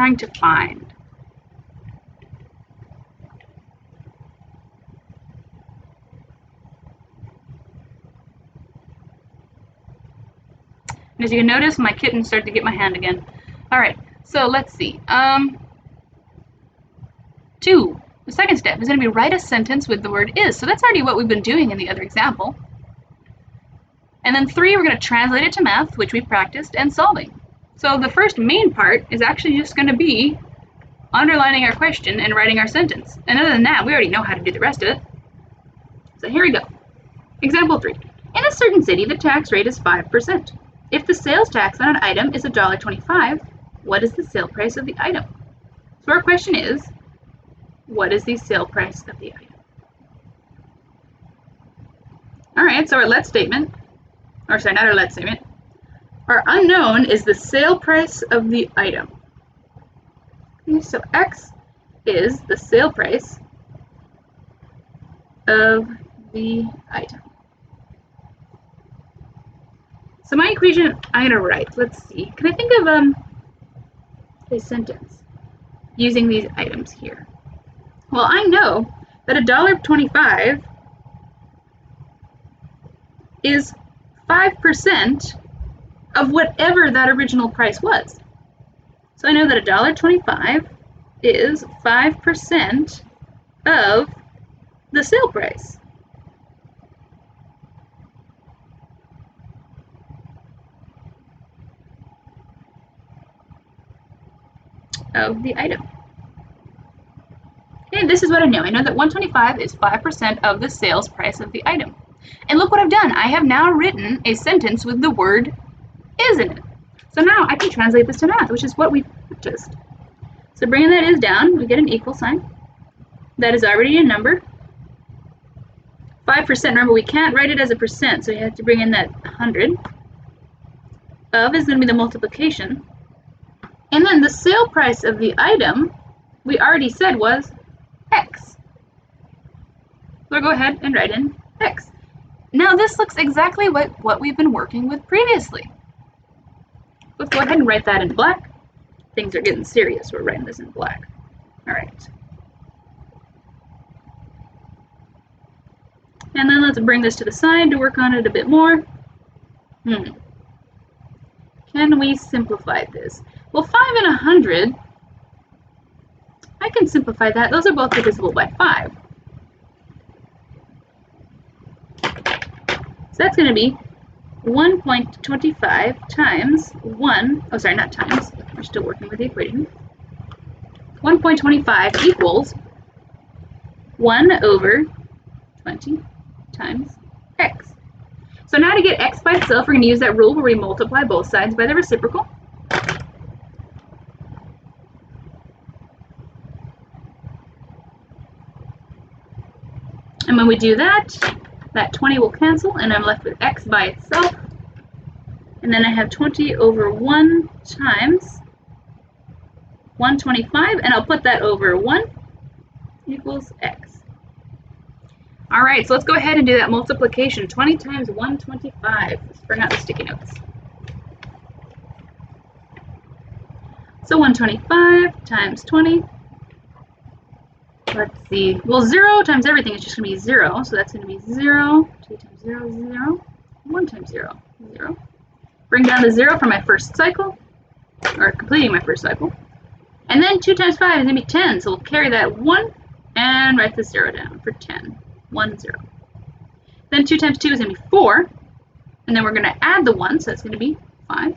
trying to find. And as you can notice, my kitten started to get my hand again. All right, so let's see. 2, the second step is going to be write a sentence with the word is. So that's already what we've been doing in the other example. And then 3, we're going to translate it to math, which we practiced, and solving. So the first main part is actually just going to be underlining our question and writing our sentence. And other than that, we already know how to do the rest of it. So here we go. Example 3. In a certain city, the tax rate is 5%. If the sales tax on an item is $1.25, what is the sale price of the item? So our question is, what is the sale price of the item? All right, so our let statement, or sorry, not our let statement. Our unknown is the sale price of the item. Okay, so X is the sale price of the item. So my equation I'm going to write, let's see, can I think of a sentence using these items here? Well, I know that $1.25 is 5% of whatever that original price was. So I know that $1.25 is 5% of the sale price. Of the item. Okay, this is what I know. I know that $1.25 is 5% of the sales price of the item. And look what I've done. I have now written a sentence with the word is in it. So now I can translate this to math, which is what we practiced. So bringing that is down, we get an equal sign. That is already a number. 5%, remember we can't write it as a percent, so you have to bring in that 100. Of is going to be the multiplication. And then the sale price of the item, we already said was X. So go ahead and write in X. Now this looks exactly what we've been working with previously. Let's go ahead and write that in black. Things are getting serious. We're writing this in black. All right. And then let's bring this to the side to work on it a bit more. Can we simplify this? Well, 5 and 100, I can simplify that. Those are both divisible by 5. So that's going to be 1.25 times 1, oh sorry, not times, we're still working with the equation. 1.25 equals 1 over 20 times X. So now to get X by itself, we're going to use that rule where we multiply both sides by the reciprocal. And when we do that, that 20 will cancel, and I'm left with X by itself. And then I have 20 over 1 times 125, and I'll put that over 1 equals X. All right, so let's go ahead and do that multiplication. 20 times 125. Let's bring out the sticky notes. So 125 times 20. Let's see. Well, 0 times everything is just going to be 0. So that's going to be 0. 2 times 0, 0. 1 times 0, 0. Bring down the 0 for my first cycle, or completing my first cycle. And then 2 times 5 is going to be 10. So we'll carry that 1 and write the 0 down for 10. 1, 0. Then 2 times 2 is going to be 4. And then we're going to add the 1, so that's going to be 5. And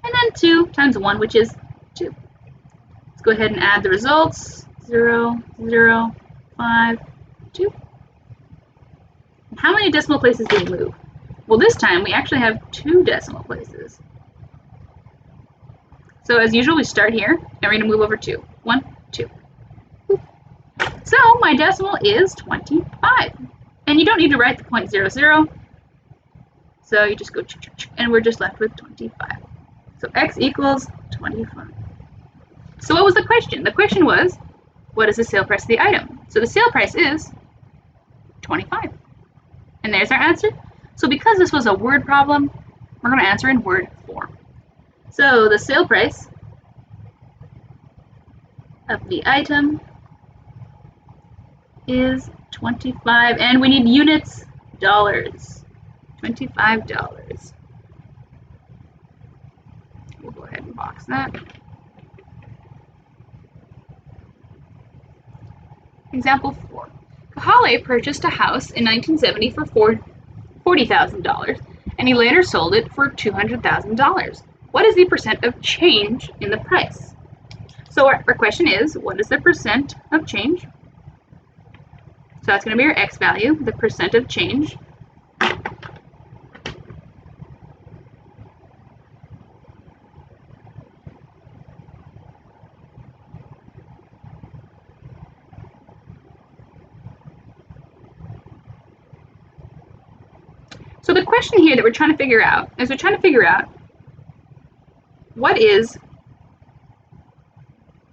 then 2 times 1, which is 2. Let's go ahead and add the results. 0, 0, 5, 2. And how many decimal places did we move? Well, this time we actually have 2 decimal places. So as usual, we start here, and we're going to move over 2. 1, 2. So my decimal is 25. And you don't need to write the 0.00. So you just go, and we're just left with 25. So X equals 25. So what was the question? The question was, what is the sale price of the item? So the sale price is 25. And there's our answer. So because this was a word problem, we're going to answer in word form. So the sale price of the item is 25, and we need units, dollars. $25. We'll go ahead and box that. Example 4. Kahale purchased a house in 1970 for $40,000, and he later sold it for $200,000. What is the percent of change in the price? So our question is, what is the percent of change? So that's going to be your x value, the percent of change. So the question here that we're trying to figure out is what is,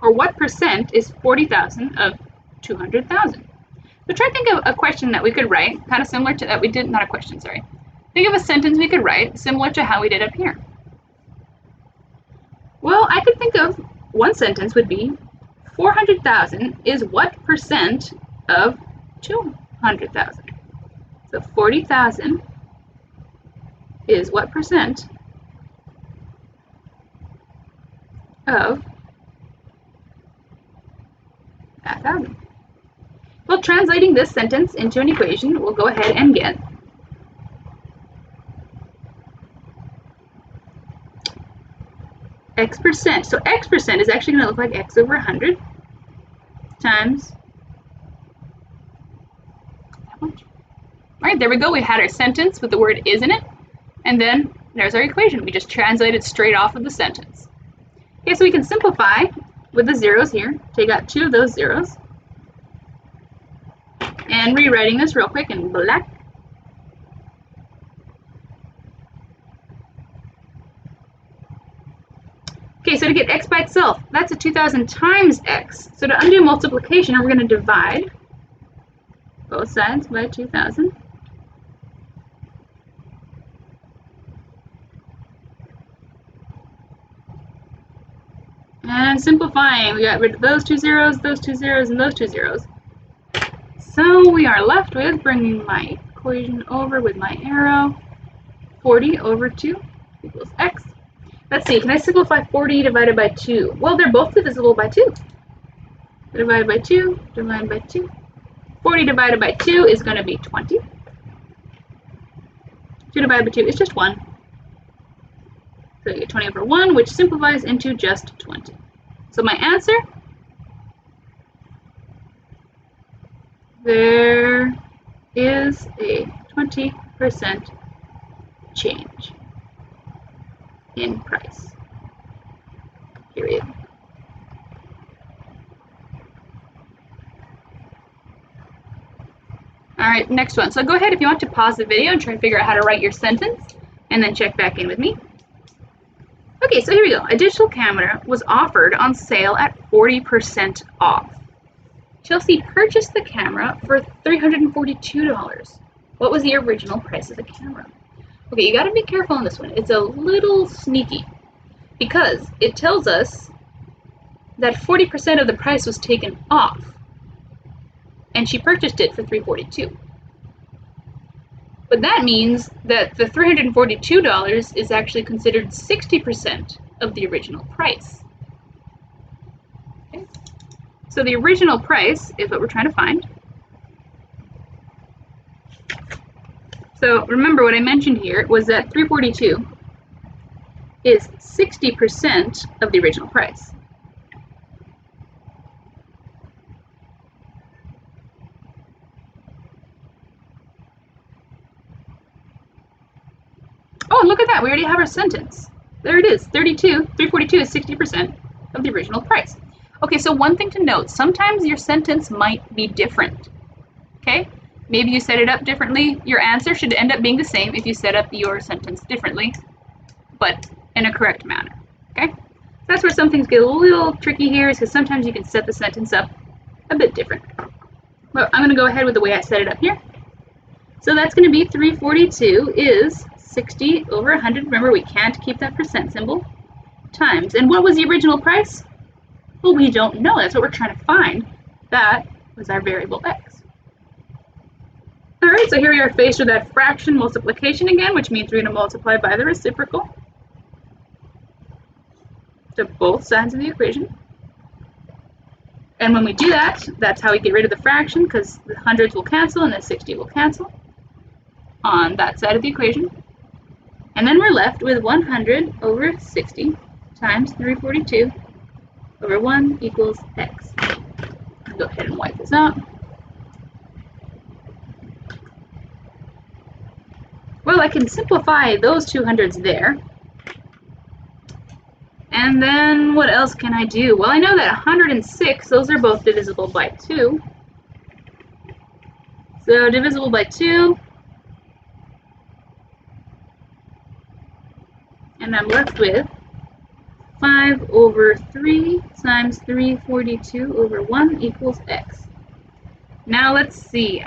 or what percent is 40,000 of 200,000? So try to think of a question that we could write, kind of similar to that we did, not a question, sorry. Think of a sentence we could write similar to how we did up here. Well, I could think of one sentence would be 400,000 is what percent of 200,000? So 40,000 is what percent of 1,000? Well, translating this sentence into an equation, we'll go ahead and get x percent. So x percent is actually going to look like x over 100 times that much. All right, there we go. We had our sentence with the word is in it, and then there's our equation. We just translated straight off of the sentence. Okay, so we can simplify with the zeros here. Take out 2 of those zeros. And rewriting this real quick in black. Okay, so to get x by itself, that's a 2,000 times x. So to undo multiplication, we're going to divide both sides by 2,000. And simplifying, we got rid of those 2 zeros, and those 2 zeros. So we are left with bringing my equation over with my arrow. 40 over 2 equals x. Let's see, can I simplify 40 divided by 2? Well, they're both divisible by 2. Divided by 2, divided by 2. 40 divided by 2 is going to be 20. 2 divided by 2 is just 1. So you get 20 over 1, which simplifies into just 20. So my answer, there is a 20% change in price, period. All right, next one. So go ahead if you want to pause the video and try to figure out how to write your sentence, and then check back in with me. Okay, so here we go. A digital camera was offered on sale at 40% off. Chelsea purchased the camera for $342. What was the original price of the camera? Okay, you got to be careful on this one. It's a little sneaky because it tells us that 40% of the price was taken off, and she purchased it for $342. But that means that the $342 is actually considered 60% of the original price. Okay. So the original price is what we're trying to find. So remember what I mentioned here was that $342 is 60% of the original price. Oh, look at that. We already have our sentence. There it is. 342 is 60% of the original price. Okay, so one thing to note, sometimes your sentence might be different. Okay? Maybe you set it up differently. Your answer should end up being the same if you set up your sentence differently, but in a correct manner. Okay? That's where some things get a little tricky here, is because sometimes you can set the sentence up a bit different. But I'm going to go ahead with the way I set it up here. So that's going to be 342 is 60 over 100. Remember, we can't keep that percent symbol. Times. And what was the original price? Well, we don't know. That's what we're trying to find. That was our variable x. All right, so here we are faced with that fraction multiplication again, which means we're going to multiply by the reciprocal to both sides of the equation. And when we do that, that's how we get rid of the fraction, because the hundreds will cancel and the 60 will cancel on that side of the equation. And then we're left with 100 over 60 times 342 over 1 equals x. I'll go ahead and wipe this out. Well, I can simplify those two hundreds there. And then what else can I do? Well, I know that 106, those are both divisible by 2. So divisible by 2. And I'm left with 5 over 3 times 342 over 1 equals x. Now let's see.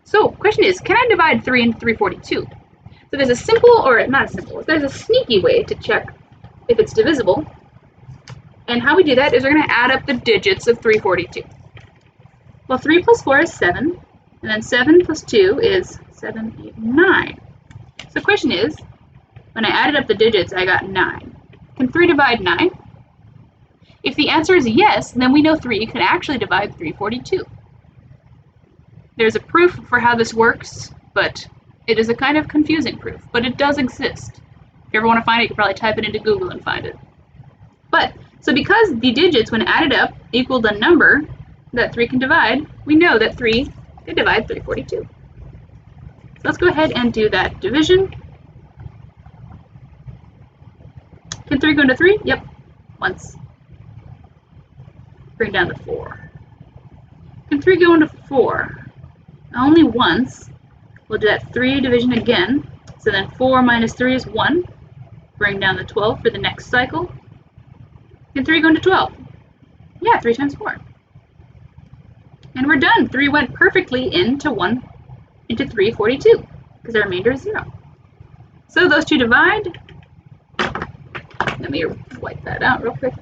So, question is, can I divide 3 into 342? So there's a simple, or not simple, there's a sneaky way to check if it's divisible. And how we do that is we're going to add up the digits of 342. Well, 3 plus 4 is 7, and then 7 plus 2 is 7, 8, 9. So the question is, when I added up the digits, I got 9. Can 3 divide 9? If the answer is yes, then we know 3 can actually divide 342. There's a proof for how this works, but it is a kind of confusing proof, but it does exist. If you ever want to find it, you can probably type it into Google and find it. But, so because the digits, when added up, equal the number that 3 can divide, we know that 3 can divide 342. So let's go ahead and do that division. Can 3 go into 3? Yep, once. Bring down to 4. Can 3 go into 4? Only once. We'll do that 3 division again. So then 4 minus 3 is 1. Bring down the 12 for the next cycle. Can 3 go into 12? Yeah, 3 times 4. And we're done. 3 went perfectly into 342, because our remainder is 0. So those two divide. Let me wipe that out real quick.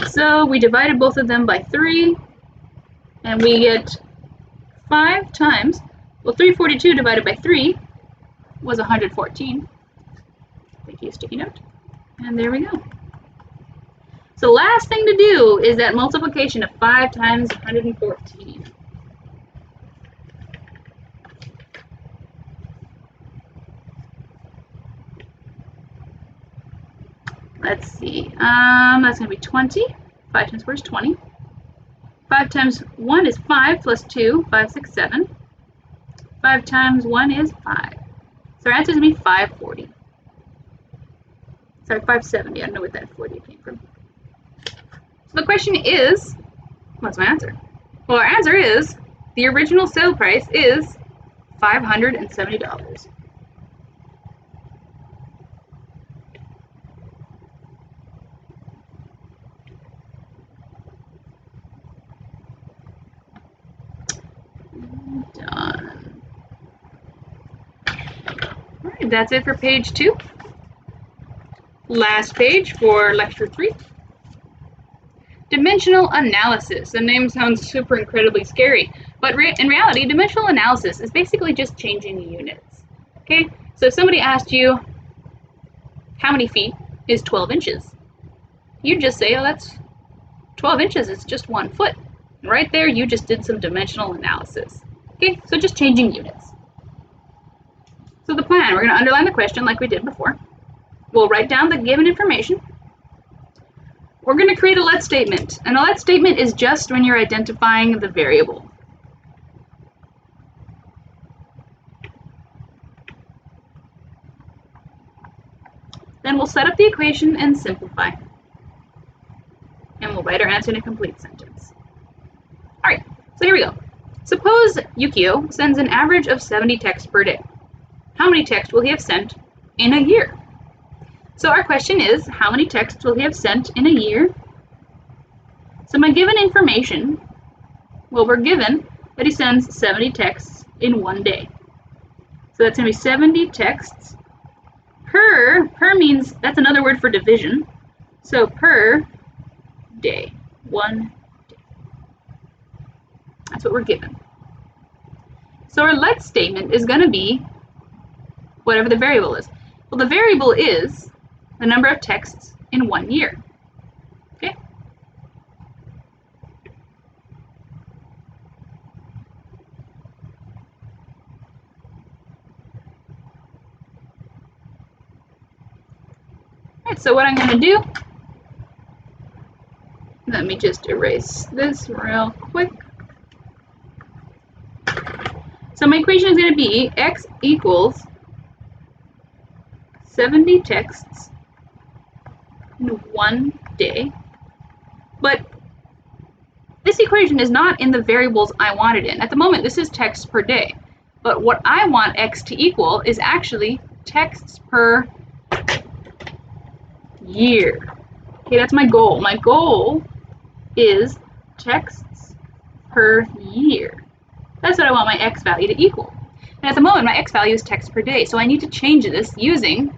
So we divided both of them by 3, and we get 5 times, well, 342 divided by 3 was 114. Thank you, sticky note. And there we go. So the last thing to do is that multiplication of 5 times 114. Let's see, that's going to be 20. 5 times 4 is 20. 5 times 1 is 5 plus 2, 5, 6, 7. 5 times 1 is 5. So our answer is going to be 540. Sorry, 570. I don't know what that 40 came from. So the question is, what's my answer? Well, our answer is, the original sale price is $570. Done. All right, that's it for page 2. Last page for lecture 3. Dimensional analysis. The name sounds super incredibly scary, but in reality, dimensional analysis is basically just changing the units. Okay, so if somebody asked you, how many feet is 12 inches? You'd just say, oh, that's 12 inches, it's just 1 foot. And right there, you just did some dimensional analysis. Okay, so just changing units. So the plan, we're going to underline the question like we did before. We'll write down the given information. We're going to create a let statement. And a let statement is just when you're identifying the variable. Then we'll set up the equation and simplify. And we'll write our answer in a complete sentence. All right, so here we go. Suppose Yukio sends an average of 70 texts per day. How many texts will he have sent in a year? So our question is, how many texts will he have sent in a year? So my given information, well, we're given that he sends 70 texts in 1 day. So that's going to be 70 texts per per means, that's another word for division. So per day, 1 day. That's what we're given. So our let statement is going to be whatever the variable is. Well, the variable is the number of texts in 1 year. Okay? Alright, so what I'm going to do, let me just erase this real quick. So my equation is going to be x equals 70 texts in 1 day. But this equation is not in the variables I want it in. At the moment, this is texts per day. But what I want x to equal is actually texts per year. Okay, that's my goal. My goal is texts per year. That's what I want my x value to equal. And at the moment, my x value is text per day. So I need to change this using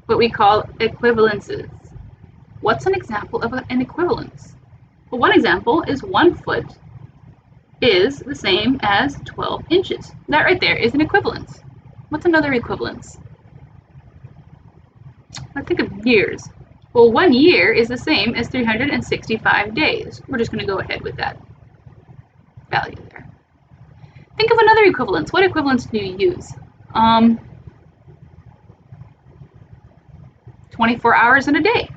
what we call equivalences. What's an example of an equivalence? Well, one example is 1 foot is the same as 12 inches. That right there is an equivalence. What's another equivalence? I think of years. Well, 1 year is the same as 365 days. We're just going to go ahead with that value there. Think of another equivalence. What equivalence do you use? 24 hours in a day.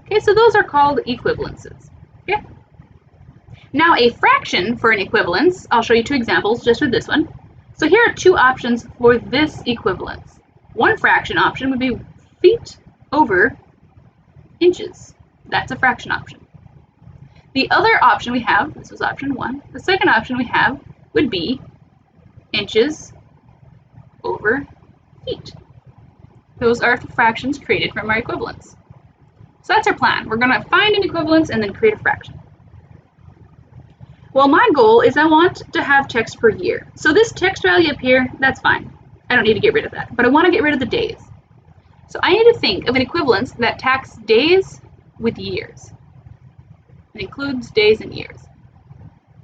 Okay, so those are called equivalences. Okay. Now a fraction for an equivalence, I'll show you 2 examples just with this one. So here are 2 options for this equivalence. One fraction option would be feet over inches. That's a fraction option. The other option we have, this was option 1, the second option we have would be inches over feet. Those are the fractions created from our equivalence. So that's our plan. We're going to find an equivalence and then create a fraction. Well, my goal is I want to have text per year. So this text value up here, that's fine. I don't need to get rid of that, but I want to get rid of the days. So I need to think of an equivalence that tacks days with years. It includes days and years.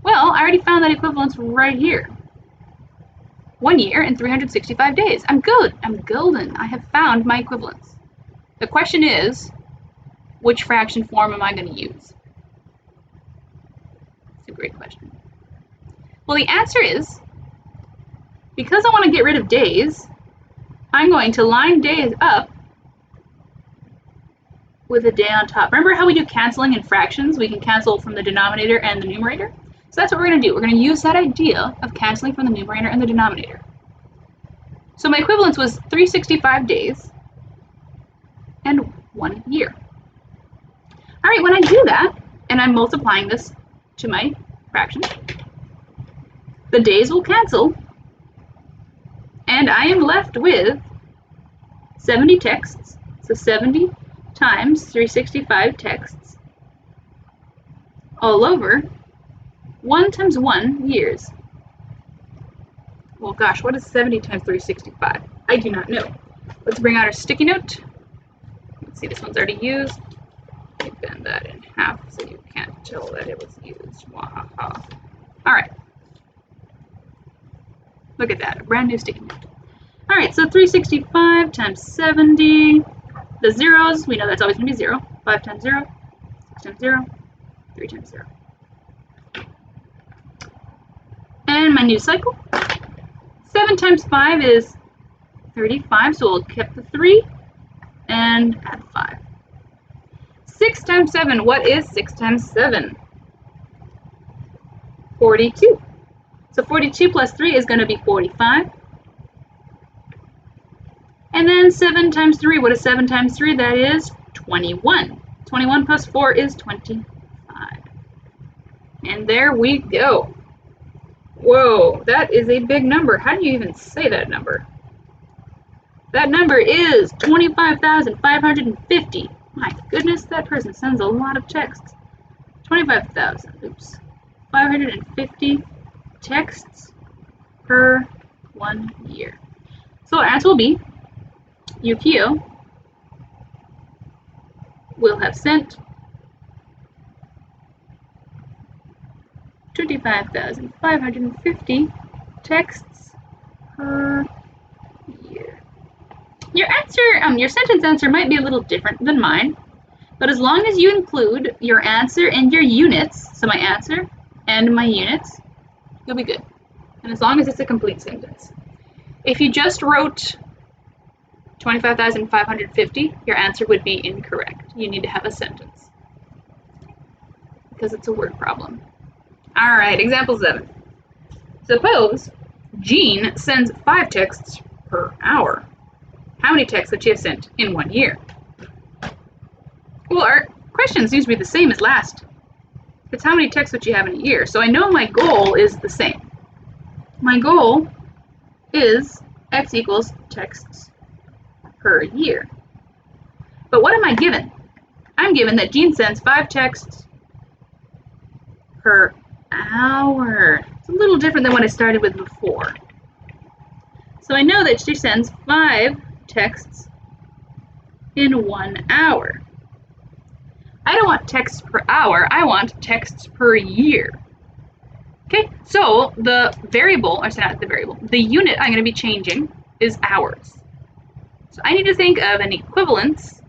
Well, I already found that equivalence right here. 1 year and 365 days. I'm good. I'm golden. I have found my equivalence. The question is, which fraction form am I going to use? It's a great question. Well, the answer is, because I want to get rid of days, I'm going to line days up with a day on top. Remember how we do canceling in fractions? We can cancel from the denominator and the numerator. So that's what we're going to do. We're going to use that idea of canceling from the numerator and the denominator. So my equivalence was 365 days and 1 year. All right, when I do that, and I'm multiplying this to my fraction, the days will cancel, and I am left with 70 texts. So 70 times 365 texts all over 1 times 1 years. Well, gosh, what is 70 times 365? I do not know. Let's bring out our sticky note. Let's see, this one's already used. Let me bend that in half so you can't tell that it was used. Wahaha. All right. Look at that, a brand new sticky note. All right, so 365 times 70. The zeros, we know that's always going to be 0. 5 times 0, 6 times 0, 3 times 0. And my new cycle. 7 times 5 is 35, so we'll keep the 3 and add 5. 6 times 7, what is 6 times 7? 42. So 42 plus 3 is going to be 45. And then 7 times 3, what is 7 times 3? That is 21. 21 plus 4 is 25. And there we go. Whoa, that is a big number. How do you even say that number? That number is 25,550. My goodness, that person sends a lot of texts. 550 texts per 1 year. So our answer will be Yukio will have sent 25,550 texts per year. Your sentence answer might be a little different than mine, but as long as you include your answer and your units, so my answer and my units, you'll be good. And as long as it's a complete sentence. If you just wrote 25,550, your answer would be incorrect. You need to have a sentence because it's a word problem. All right, example 7. Suppose Jean sends 5 texts per hour. How many texts would she have sent in 1 year? Well, our question seems to be the same as last. It's how many texts would you have in a year? So I know my goal is the same. My goal is x equals texts per year. But what am I given? I'm given that Jean sends 5 texts per hour. It's a little different than what I started with before. So I know that she sends 5 texts in 1 hour. I don't want texts per hour, I want texts per year. Okay, so the variable, or sorry, not the variable, the unit I'm going to be changing is hours. So I need to think of an equivalence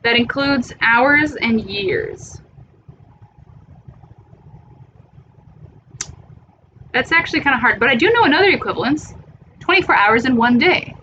that includes hours and years. That's actually kind of hard, but I do know another equivalence, 24 hours in 1 day.